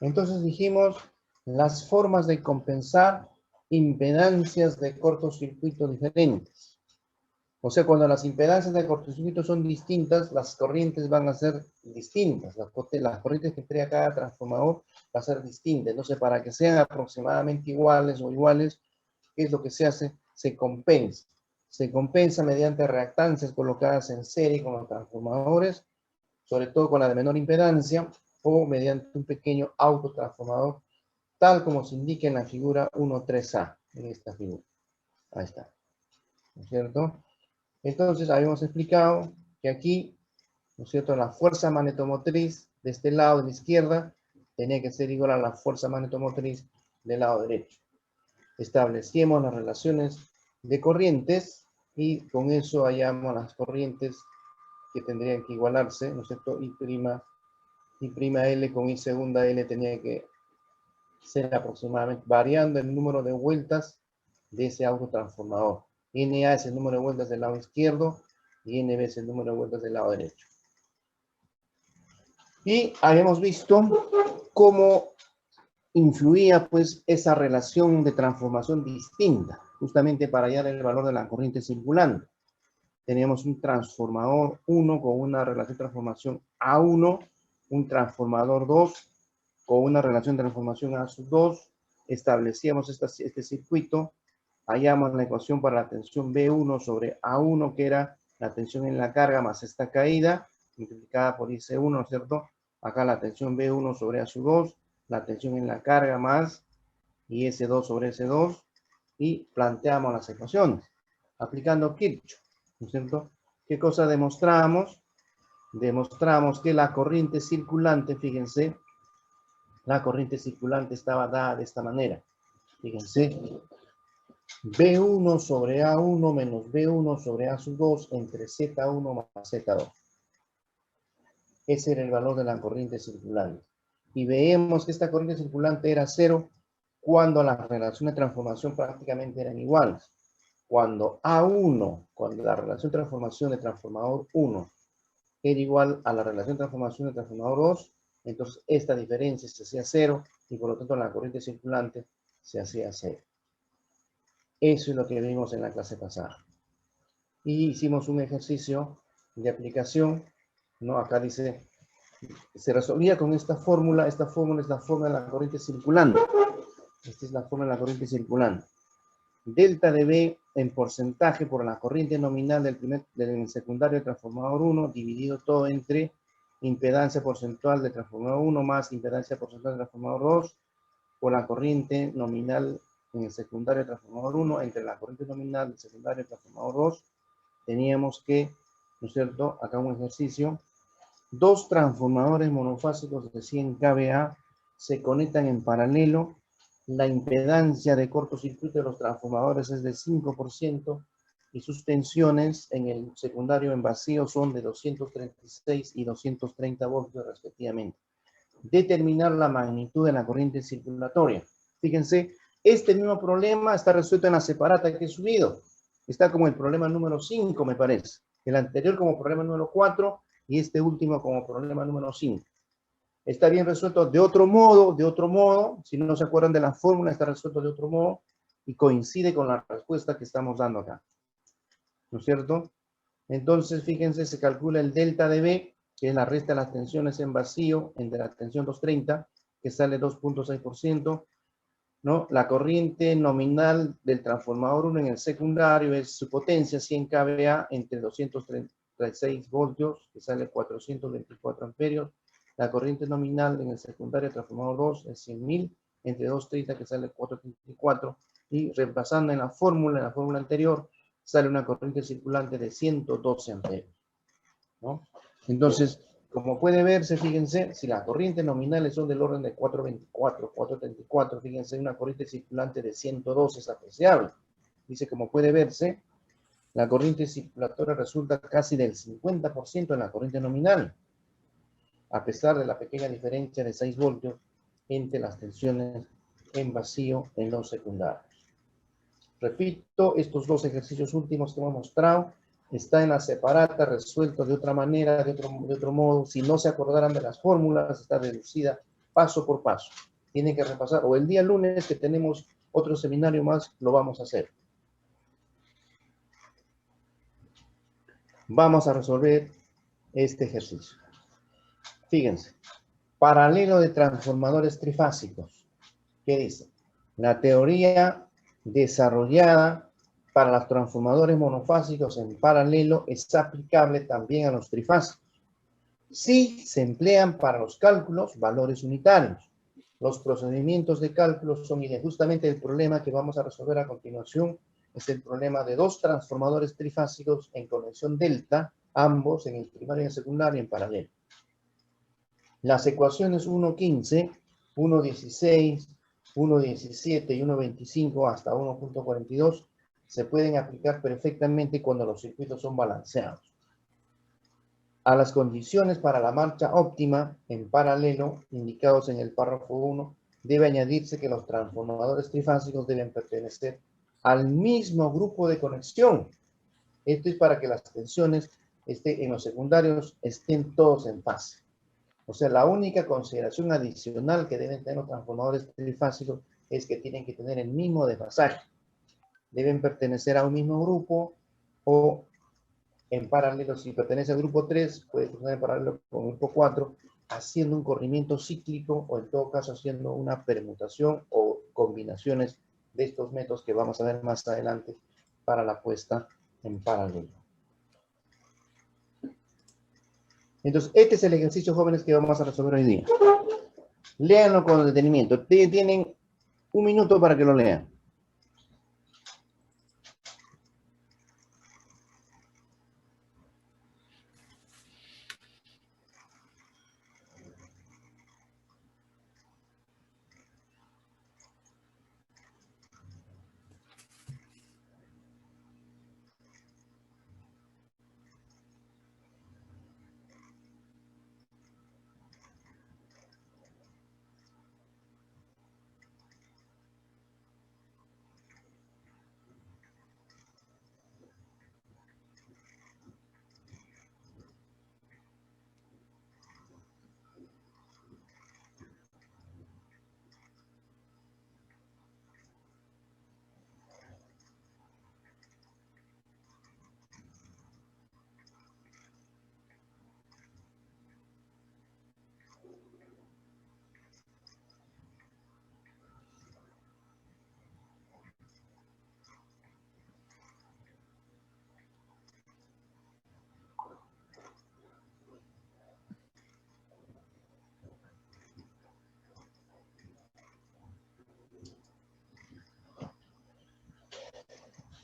Entonces dijimos las formas de compensar impedancias de cortocircuito diferentes. O sea, cuando las impedancias de cortocircuito son distintas, las corrientes van a ser distintas. Las corrientes que crea cada transformador va a ser distinta. Entonces, para que sean aproximadamente iguales o iguales, ¿qué es lo que se hace? Se compensa. Se compensa mediante reactancias colocadas en serie con los transformadores, sobre todo con la de menor impedancia, o mediante un pequeño autotransformador, tal como se indica en la figura 1.3a, en esta figura. Ahí está. ¿No es cierto? Entonces, habíamos explicado que aquí, ¿no es cierto?, la fuerza magnetomotriz de este lado, de la izquierda, tenía que ser igual a la fuerza magnetomotriz del lado derecho. Establecimos las relaciones de corrientes y con eso hallamos las corrientes que tendrían que igualarse, ¿no es cierto? I' L con I segunda L tenía que ser aproximadamente, variando el número de vueltas de ese autotransformador. NA es el número de vueltas del lado izquierdo y NB es el número de vueltas del lado derecho. Y habíamos visto cómo influía pues esa relación de transformación distinta, justamente para hallar el valor de la corriente circulante. Teníamos un transformador 1 con una relación de transformación A1, un transformador 2 con una relación de transformación A2, establecíamos este circuito, hallamos la ecuación para la tensión B1 sobre A1, que era la tensión en la carga más esta caída, multiplicada por IC1, ¿no es cierto? Acá la tensión B1 sobre A2, la tensión en la carga más IS2 sobre S2, y planteamos las ecuaciones, aplicando Kirchhoff, ¿no es cierto? ¿Qué cosa demostramos? Demostramos que la corriente circulante, fíjense, la corriente circulante estaba dada de esta manera. Fíjense, B1 sobre A1 menos B1 sobre A2 entre Z1 más Z2. Ese era el valor de la corriente circulante. Y veemos que esta corriente circulante era cero cuando las relaciones de transformación prácticamente eran iguales. Cuando A1, cuando la relación de transformación de transformador 1 era igual a la relación de transformación de transformador 2, entonces esta diferencia se hacía cero y por lo tanto la corriente circulante se hacía cero. Eso es lo que vimos en la clase pasada. Y hicimos un ejercicio de aplicación, ¿no? Acá dice, se resolvía con esta fórmula es la fórmula de la corriente circulante. Esta es la fórmula de la corriente circulante. Delta de B en porcentaje por la corriente nominal del secundario de transformador 1, dividido todo entre impedancia porcentual de transformador 1 más impedancia porcentual de transformador 2, por la corriente nominal en el secundario de transformador 1, entre la corriente nominal del secundario de transformador 2, teníamos que, ¿no es cierto?, acá un ejercicio, dos transformadores monofásicos de 100 kVA se conectan en paralelo. La impedancia de cortocircuito de los transformadores es de 5% y sus tensiones en el secundario en vacío son de 236 y 230 voltios respectivamente. Determinar la magnitud de la corriente circulatoria. Fíjense, este mismo problema está resuelto en la separata que he subido. Está como el problema número 5, me parece. El anterior como problema número 4 y este último como problema número 5. Está bien resuelto de otro modo, si no se acuerdan de la fórmula, está resuelto de otro modo y coincide con la respuesta que estamos dando acá. ¿No es cierto? Entonces, fíjense, se calcula el delta de B, que es la resta de las tensiones en vacío entre la tensión 230, que sale 2.6%, ¿no? La corriente nominal del transformador 1 en el secundario es su potencia, 100 kVA, entre 236 voltios, que sale 424 amperios. La corriente nominal en el secundario del transformador 2 es 100.000, entre 230, que sale 434. Y reemplazando en la fórmula anterior, sale una corriente circulante de 112 amperios, ¿no? Entonces, como puede verse, fíjense, si las corrientes nominales son del orden de 424, 434, fíjense, una corriente circulante de 112 es apreciable. Dice, como puede verse, la corriente circulatoria resulta casi del 50% en la corriente nominal, a pesar de la pequeña diferencia de 6 voltios entre las tensiones en vacío en los secundarios. Repito, estos dos ejercicios últimos que hemos mostrado está en la separata, resuelto de otra manera, de otro modo. Si no se acordaran de las fórmulas, está deducida paso por paso. Tienen que repasar, o el día lunes que tenemos otro seminario más, lo vamos a hacer. Vamos a resolver este ejercicio. Fíjense, paralelo de transformadores trifásicos. ¿Qué dice? La teoría desarrollada para los transformadores monofásicos en paralelo es aplicable también a los trifásicos. Sí, se emplean para los cálculos valores unitarios. Los procedimientos de cálculo son justamente el problema que vamos a resolver a continuación. Es el problema de dos transformadores trifásicos en conexión delta, ambos en el primario y el secundario en paralelo. Las ecuaciones 1.15, 1.16, 1.17 y 1.25 hasta 1.42 se pueden aplicar perfectamente cuando los circuitos son balanceados. A las condiciones para la marcha óptima en paralelo, indicados en el párrafo 1, debe añadirse que los transformadores trifásicos deben pertenecer al mismo grupo de conexión. Esto es para que las tensiones en los secundarios estén todos en fase. O sea, la única consideración adicional que deben tener los transformadores trifásicos es que tienen que tener el mismo desfasaje. Deben pertenecer a un mismo grupo o en paralelo, si pertenece al grupo 3, puede funcionar en paralelo con el grupo 4, haciendo un corrimiento cíclico o en todo caso haciendo una permutación o combinaciones de estos métodos que vamos a ver más adelante para la puesta en paralelo. Entonces, este es el ejercicio, jóvenes, que vamos a resolver hoy día. Léanlo con detenimiento. Tienen un minuto para que lo lean.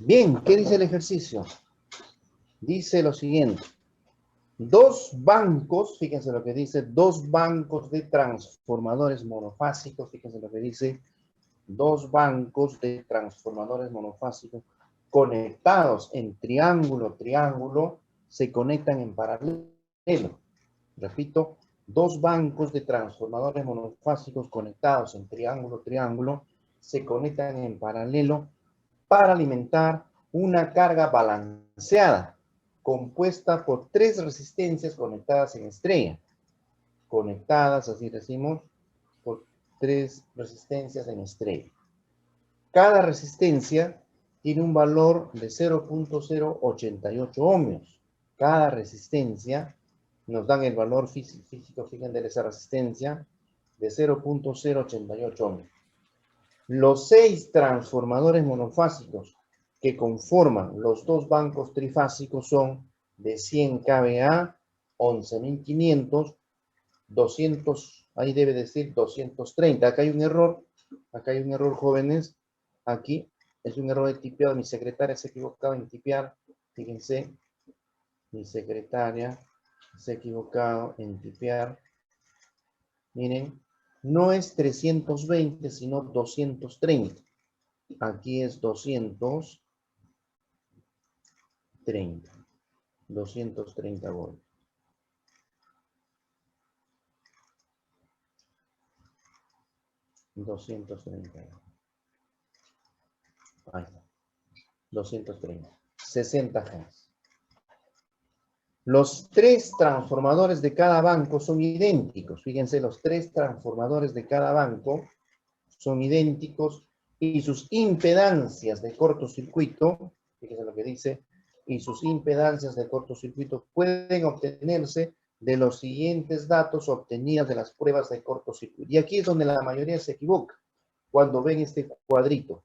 Bien, ¿qué dice el ejercicio? Dice lo siguiente. Dos bancos, fíjense lo que dice, dos bancos de transformadores monofásicos, fíjense lo que dice, dos bancos de transformadores monofásicos conectados en triángulo, triángulo, se conectan en paralelo. Repito, dos bancos de transformadores monofásicos conectados en triángulo, triángulo, se conectan en paralelo para alimentar una carga balanceada compuesta por tres resistencias conectadas en estrella. Conectadas, así decimos, por tres resistencias en estrella. Cada resistencia tiene un valor de 0.088 ohmios. Cada resistencia nos dan el valor físico, fíjense, de esa resistencia de 0.088 ohmios. Los 6 transformadores monofásicos que conforman los dos bancos trifásicos son de 100 kVA, 11.500, 200, ahí debe decir 230. Acá hay un error, jóvenes. Aquí es un error de tipeado. Mi secretaria se ha equivocado en tipear. Fíjense, mi secretaria se ha equivocado en tipear. Miren, no es 320, sino 230. Aquí es 230. 230 voltios. Ahí está. 230. 60 Hz. Los tres transformadores de cada banco son idénticos. Fíjense, los tres transformadores de cada banco son idénticos y sus impedancias de cortocircuito, fíjense lo que dice, y sus impedancias de cortocircuito pueden obtenerse de los siguientes datos obtenidos de las pruebas de cortocircuito. Y aquí es donde la mayoría se equivoca cuando ven este cuadrito.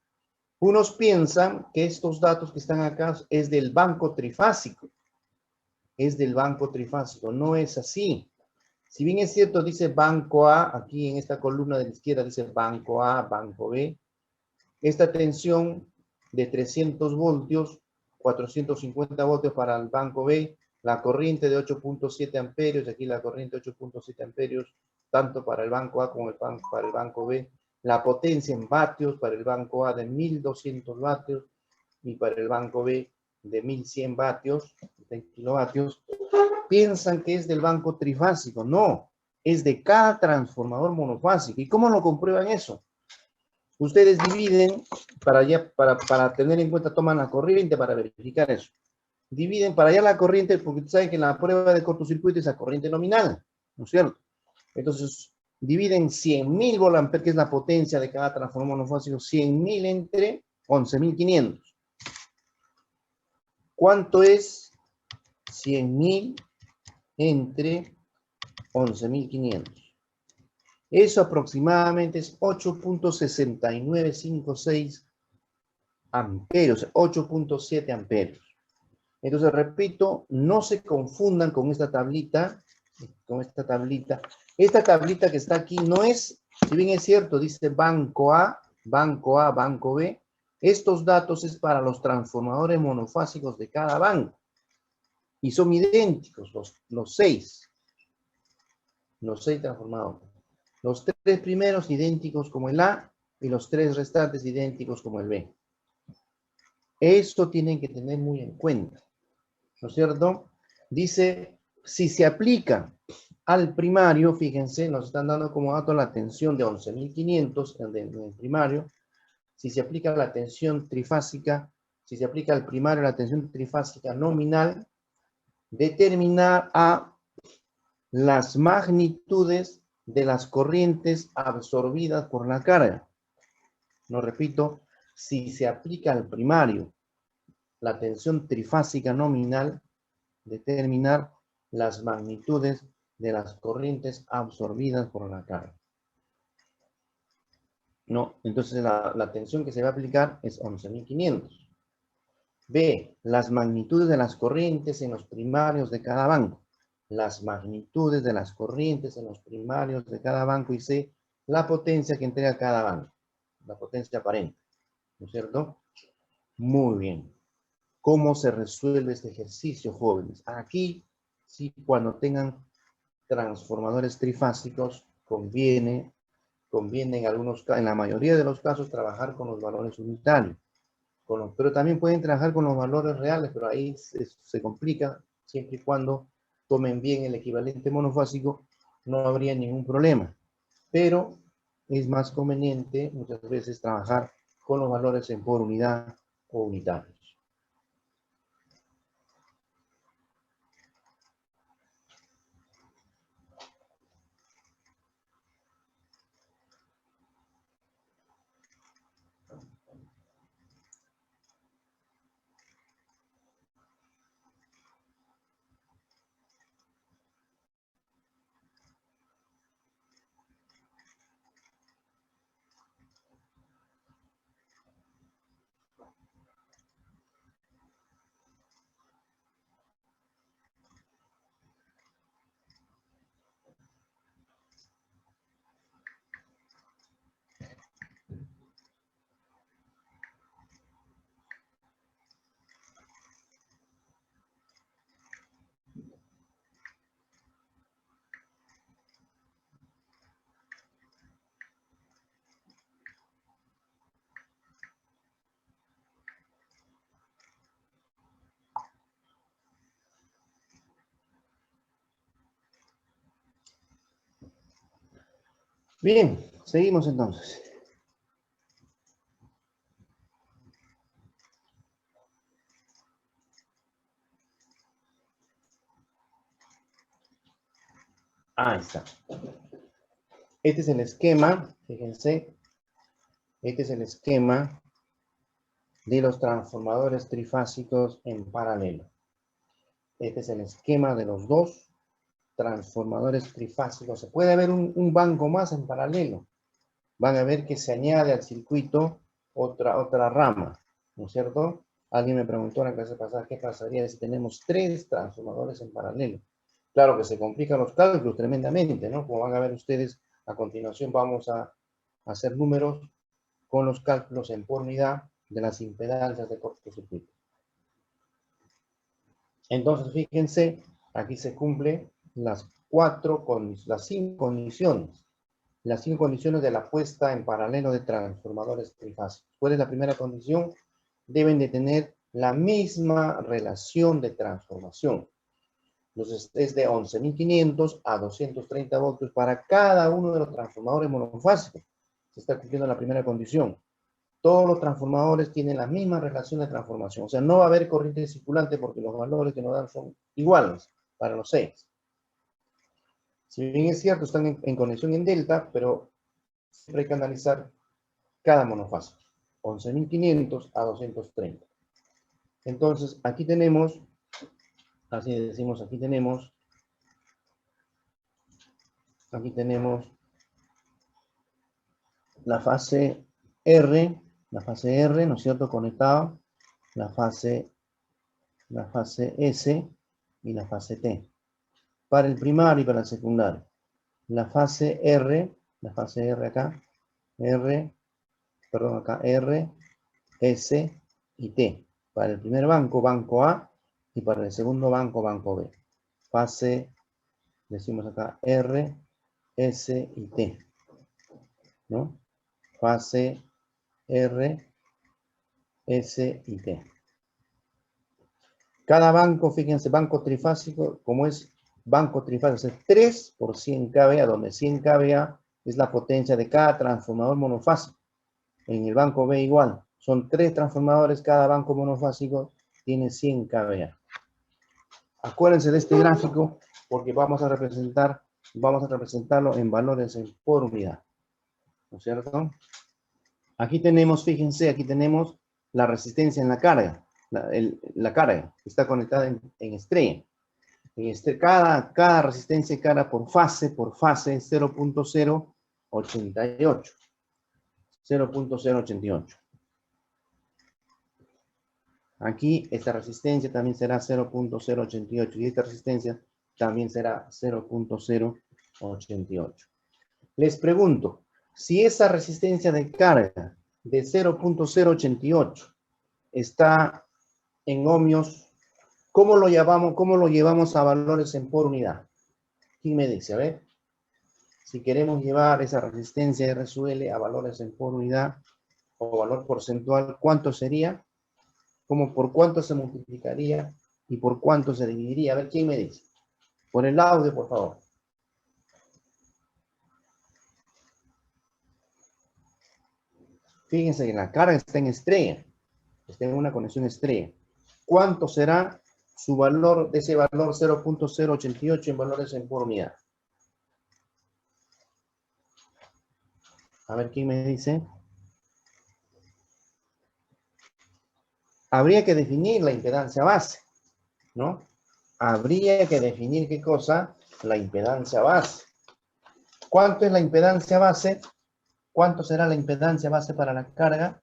Unos piensan que estos datos que están acá es del banco trifásico. Es del banco trifásico. No es así. Si bien es cierto, dice banco A, aquí en esta columna de la izquierda dice banco A, banco B. Esta tensión de 300 voltios, 450 voltios para el banco B, la corriente de 8.7 amperios, aquí la corriente de 8.7 amperios, tanto para el banco A como para el banco B, la potencia en vatios para el banco A de 1200 vatios y para el banco B de 1100 vatios, 20 kilovatios, piensan que es del banco trifásico. No, es de cada transformador monofásico. ¿Y cómo lo comprueban eso? Ustedes dividen, para tener en cuenta, toman la corriente para verificar eso. Dividen para allá la corriente, porque saben que en la prueba de cortocircuito es la corriente nominal, ¿no es cierto? Entonces, dividen 100.000 volt, que es la potencia de cada transformador monofásico, 100.000 entre 11.500. ¿Cuánto es 100.000 entre 11.500? Eso aproximadamente es 8.6956 amperios, 8.7 amperios. Entonces, repito, no se confundan con esta tablita, Esta tablita que está aquí no es, si bien es cierto, dice banco A, banco A, banco B, estos datos es para los transformadores monofásicos de cada banco. Y son idénticos los seis transformadores. Los tres primeros idénticos como el A y los tres restantes idénticos como el B. Esto tienen que tener muy en cuenta, ¿no es cierto? Dice, si se aplica al primario, fíjense, nos están dando como dato la tensión de 11.500 en el primario. Si se aplica la tensión trifásica, si se aplica al primario la tensión trifásica nominal, determinar a las magnitudes de las corrientes absorbidas por la carga. No repito, si se aplica al primario la tensión trifásica nominal, determinar las magnitudes de las corrientes absorbidas por la carga. No, entonces la tensión que se va a aplicar es 11.500. B, las magnitudes de las corrientes en los primarios de cada banco. Las magnitudes de las corrientes en los primarios de cada banco. Y C, la potencia que entrega cada banco. La potencia aparente. ¿No es cierto? Muy bien. ¿Cómo se resuelve este ejercicio, jóvenes? Aquí, sí, cuando tengan transformadores trifásicos, conviene en la mayoría de los casos trabajar con los valores unitarios. Pero también pueden trabajar con los valores reales, pero ahí se complica, siempre y cuando tomen bien el equivalente monofásico, no habría ningún problema. Pero es más conveniente muchas veces trabajar con los valores en por unidad o unitarios. Bien, seguimos entonces. Ahí está. Este es el esquema, fíjense. Este es el esquema de los transformadores trifásicos en paralelo. Este es el esquema de los dos transformadores trifásicos. Se puede ver un banco más en paralelo. Van a ver que se añade al circuito otra rama, ¿no es cierto? Alguien me preguntó en la clase pasada qué pasaría si tenemos 3 transformadores en paralelo. Claro que se complican los cálculos tremendamente, ¿no? Como van a ver ustedes, a continuación vamos a hacer números con los cálculos en por unidad de las impedancias de cortocircuito. Entonces, fíjense, aquí se cumplen las 5 condiciones. Las 5 condiciones de la puesta en paralelo de transformadores trifásicos. ¿Cuál es la primera condición? Deben de tener la misma relación de transformación. Entonces, es de 11.500 a 230 voltios para cada uno de los transformadores monofásicos. Se está cumpliendo la primera condición. Todos los transformadores tienen la misma relación de transformación. O sea, no va a haber corriente circulante porque los valores que nos dan son iguales para los 6. Si bien es cierto, están en conexión en delta, pero siempre hay que analizar cada monofásico. 11.500 a 230. Entonces, aquí tenemos, así decimos, aquí tenemos la fase R, ¿no es cierto?, conectada, la fase S y la fase T. Para el primario y para el secundario. La fase R acá, R, S y T. Para el primer banco, banco A, y para el segundo banco, banco B. Fase, decimos acá, R, S y T. ¿No? Fase R, S y T. Cada banco, fíjense, banco trifásico, como es banco trifásico, es 3 por 100 kVA, donde 100 kVA es la potencia de cada transformador monofásico. En el banco B igual, son 3 transformadores, cada banco monofásico tiene 100 kVA. Acuérdense de este gráfico porque vamos a representarlo en valores por unidad. ¿No es cierto? Aquí tenemos, fíjense, aquí tenemos la resistencia en la carga. La carga está conectada en estrella. Cada resistencia y carga por fase es 0.088. 0.088. Aquí esta resistencia también será 0.088 y esta resistencia también será 0.088. Les pregunto, si esa resistencia de carga de 0.088 está en ohmios, ¿cómo lo llevamos a valores en por unidad? ¿Quién me dice? A ver. Si queremos llevar esa resistencia RSUL a valores en por unidad o valor porcentual, ¿cuánto sería? ¿Por cuánto se multiplicaría y por cuánto se dividiría? A ver, ¿quién me dice? Por el audio, por favor. Fíjense que la carga está en estrella. Está en una conexión estrella. ¿Cuánto será su valor de ese valor 0.088 en valores en por unidad? A ver, ¿quién me dice? Habría que definir la impedancia base, ¿no? Habría que definir ¿qué cosa? La impedancia base. ¿Cuánto es la impedancia base? ¿Cuánto será la impedancia base para la carga?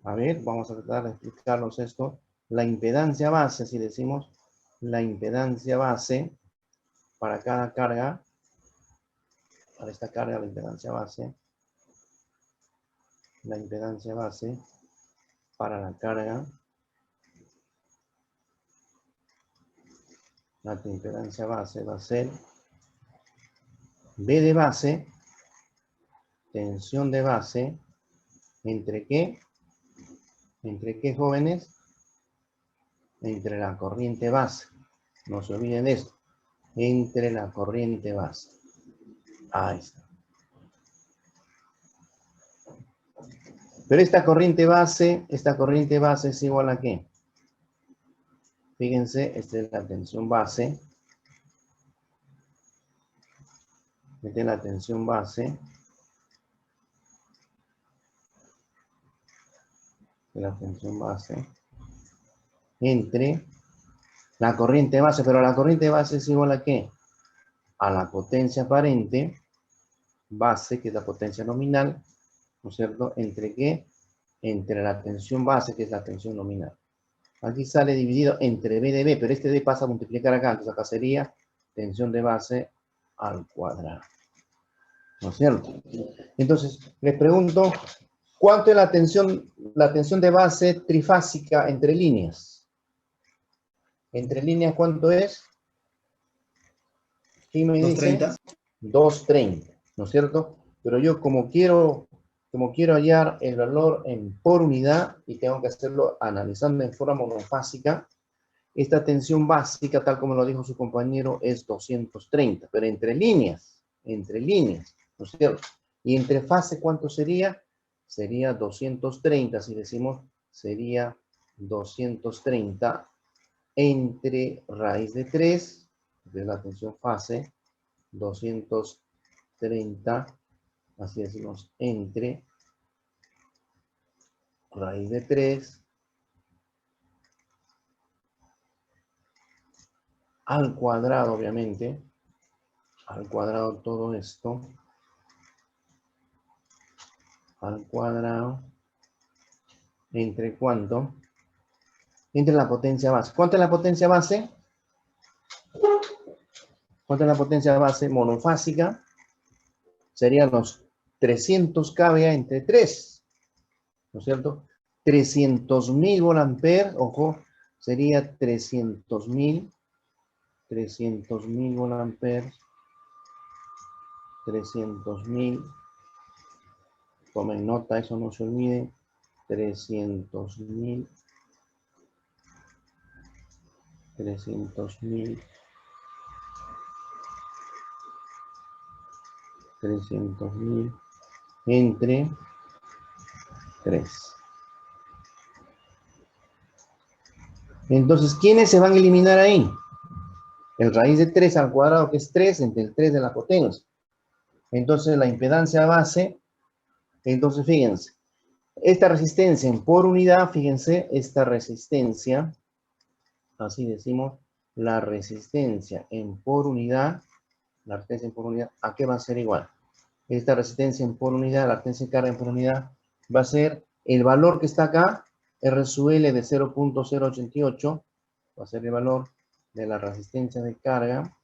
A ver, vamos a tratar de explicarnos esto. La impedancia base, si decimos la impedancia base para cada carga, para esta carga la impedancia base para la carga, la impedancia base va a ser B de base, tensión de base, ¿entre qué? ¿Entre qué, jóvenes? Entre la corriente base. No se olviden de esto. Entre la corriente base. Ahí está. Pero esta corriente base es igual a ¿qué? Fíjense, esta es la tensión base. de la tensión base, entre la corriente base, pero la corriente base es igual a ¿qué? A la potencia aparente base, que es la potencia nominal, ¿no es cierto? ¿Entre qué? Entre la tensión base, que es la tensión nominal. Aquí sale dividido entre B de B, pero este D pasa a multiplicar acá, entonces acá sería tensión de base al cuadrado. ¿No es cierto? Entonces, les pregunto, ¿cuánto es la tensión de base trifásica entre líneas? Entre líneas, ¿cuánto es? ¿Quién me dice? 230. 230, ¿no es cierto? Pero yo como quiero hallar el valor por unidad y tengo que hacerlo analizando en forma monofásica, esta tensión básica, tal como lo dijo su compañero, es 230, pero entre líneas, ¿no es cierto? Y entre fase, ¿cuánto sería? Sería 230, si decimos, sería 230 entre raíz de 3, que es la tensión fase, 230, así decimos, entre raíz de 3 al cuadrado, obviamente, al cuadrado todo esto, al cuadrado, ¿entre cuánto? Entre la potencia base. ¿Cuánto es la potencia base? ¿Cuánto es la potencia base monofásica? Serían los 300 kVA entre 3, ¿no es cierto? 300.000 volamperes, ojo, sería 300.000 volamperes, 300.000, tomen nota, eso no se olvide, 300.000 entre 3. Entonces, ¿quiénes se van a eliminar ahí? El raíz de 3 al cuadrado, que es 3, entre el 3 de la potencia. Entonces, la impedancia base, entonces, fíjense, esta resistencia en por unidad, fíjense, esta resistencia, así decimos, la resistencia en por unidad, ¿a qué va a ser igual? Esta resistencia en por unidad, la resistencia de carga en por unidad, va a ser el valor que está acá, R sub L de 0.088, va a ser el valor de la resistencia de carga,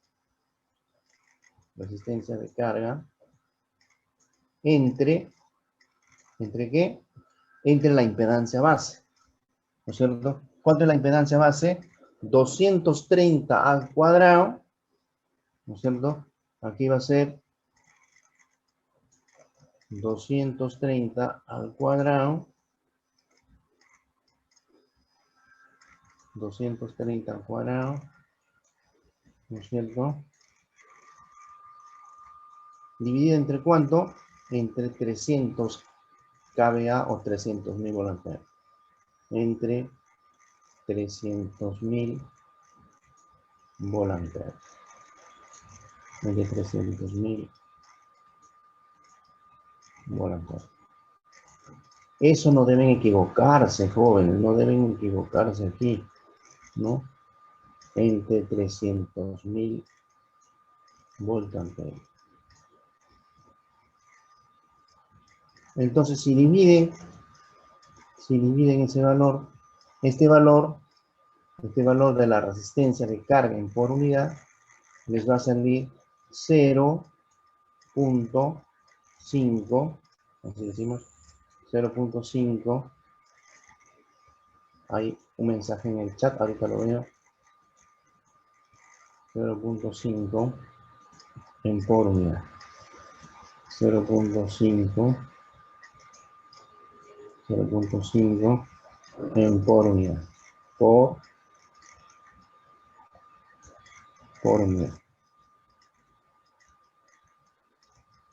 ¿entre qué? Entre la impedancia base, ¿no es cierto? ¿Cuánto es la impedancia base? 230 al cuadrado, ¿no es cierto? Aquí va a ser 230 al cuadrado, 230 al cuadrado, ¿no es cierto? Dividido entre ¿cuánto? Entre 300 kVA o 300.000 volamperes. Entre 300.000 volamperes. Entre 300.000 volamperes. Eso no deben equivocarse, jóvenes, no deben equivocarse aquí, ¿no? Entre 300.000 voltamperes. Entonces, si dividen ese valor, este valor de la resistencia de carga en por unidad, les va a salir 0.5, así decimos, 0.5. Hay un mensaje en el chat, ahorita lo veo. 0.5 en por unidad. 0.5 en por unidad. Por unidad.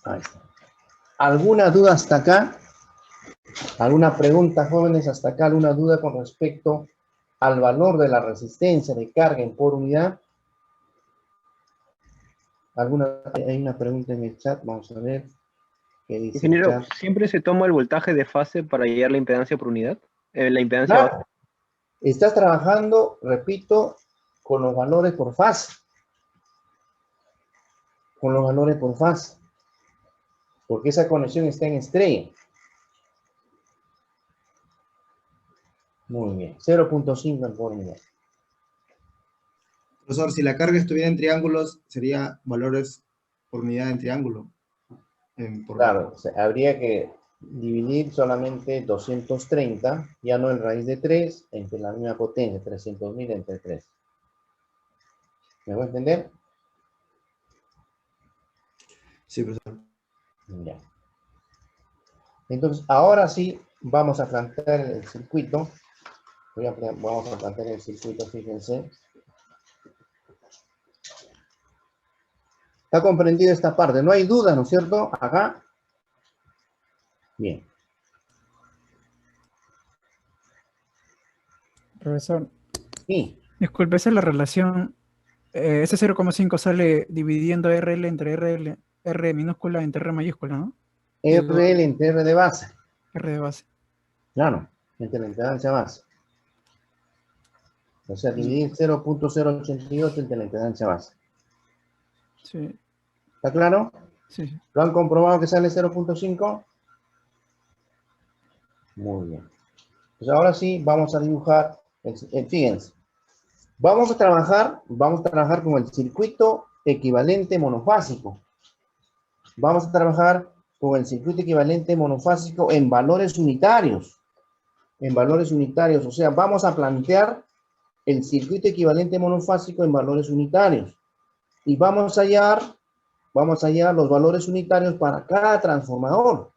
Ahí está. ¿Alguna duda hasta acá? ¿Alguna pregunta, jóvenes, hasta acá? ¿Alguna duda con respecto al valor de la resistencia de carga en por unidad? Hay una pregunta en el chat, vamos a ver qué dice el Ingeniero, chat. ¿siempre se toma el voltaje de fase para hallar la impedancia por unidad? La impedancia base. Claro, estás trabajando, repito, con los valores por fase. Con los valores por fase. Porque esa conexión está en estrella. Muy bien, 0.5 por unidad. Profesor, si la carga estuviera en triángulos, sería valores por unidad en triángulo. Claro, o sea, habría que dividir solamente 230, ya no en raíz de 3, entre la misma potencia, 300.000 entre 3. ¿Me voy a entender? Sí, profesor. Ya. Entonces, ahora sí, vamos a plantear el circuito. Vamos a plantear el circuito, fíjense. Está comprendido esta parte, no hay duda, ¿no es cierto? Acá. Bien. Profesor, Sí, disculpe, esa es la relación. Ese 0,5 sale dividiendo RL entre RL, R minúscula entre R mayúscula, ¿no? RL entre R de base. R de base. Claro, entre la impedancia base. O sea, dividir 0.088 entre la impedancia base. Sí, ¿Está claro? sí, sí. ¿Lo han comprobado que sale 0.5? Muy bien. Pues ahora sí, vamos a dibujar, fíjense, vamos a trabajar con el circuito equivalente monofásico. Vamos a trabajar con el circuito equivalente monofásico en valores unitarios. En valores unitarios, o sea, vamos a plantear el circuito equivalente monofásico en valores unitarios. Y vamos a hallar los valores unitarios para cada transformador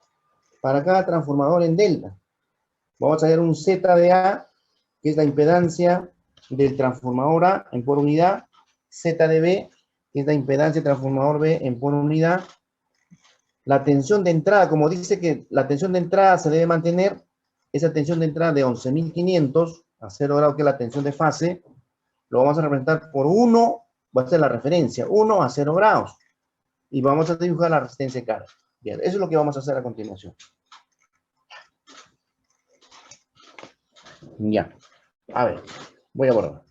en delta. Vamos a hallar un Z de A, que es la impedancia del transformador A en por unidad, Z de B, que es la impedancia del transformador B en por unidad. La tensión de entrada, como dice que la tensión de entrada se debe mantener, esa tensión de entrada de 11.500 a 0 grados, que es la tensión de fase, lo vamos a representar por 1, va a ser la referencia, 1 a 0 grados. Y vamos a dibujar la resistencia de carga. Bien, eso es lo que vamos a hacer a continuación. Ya. A ver, voy a borrar.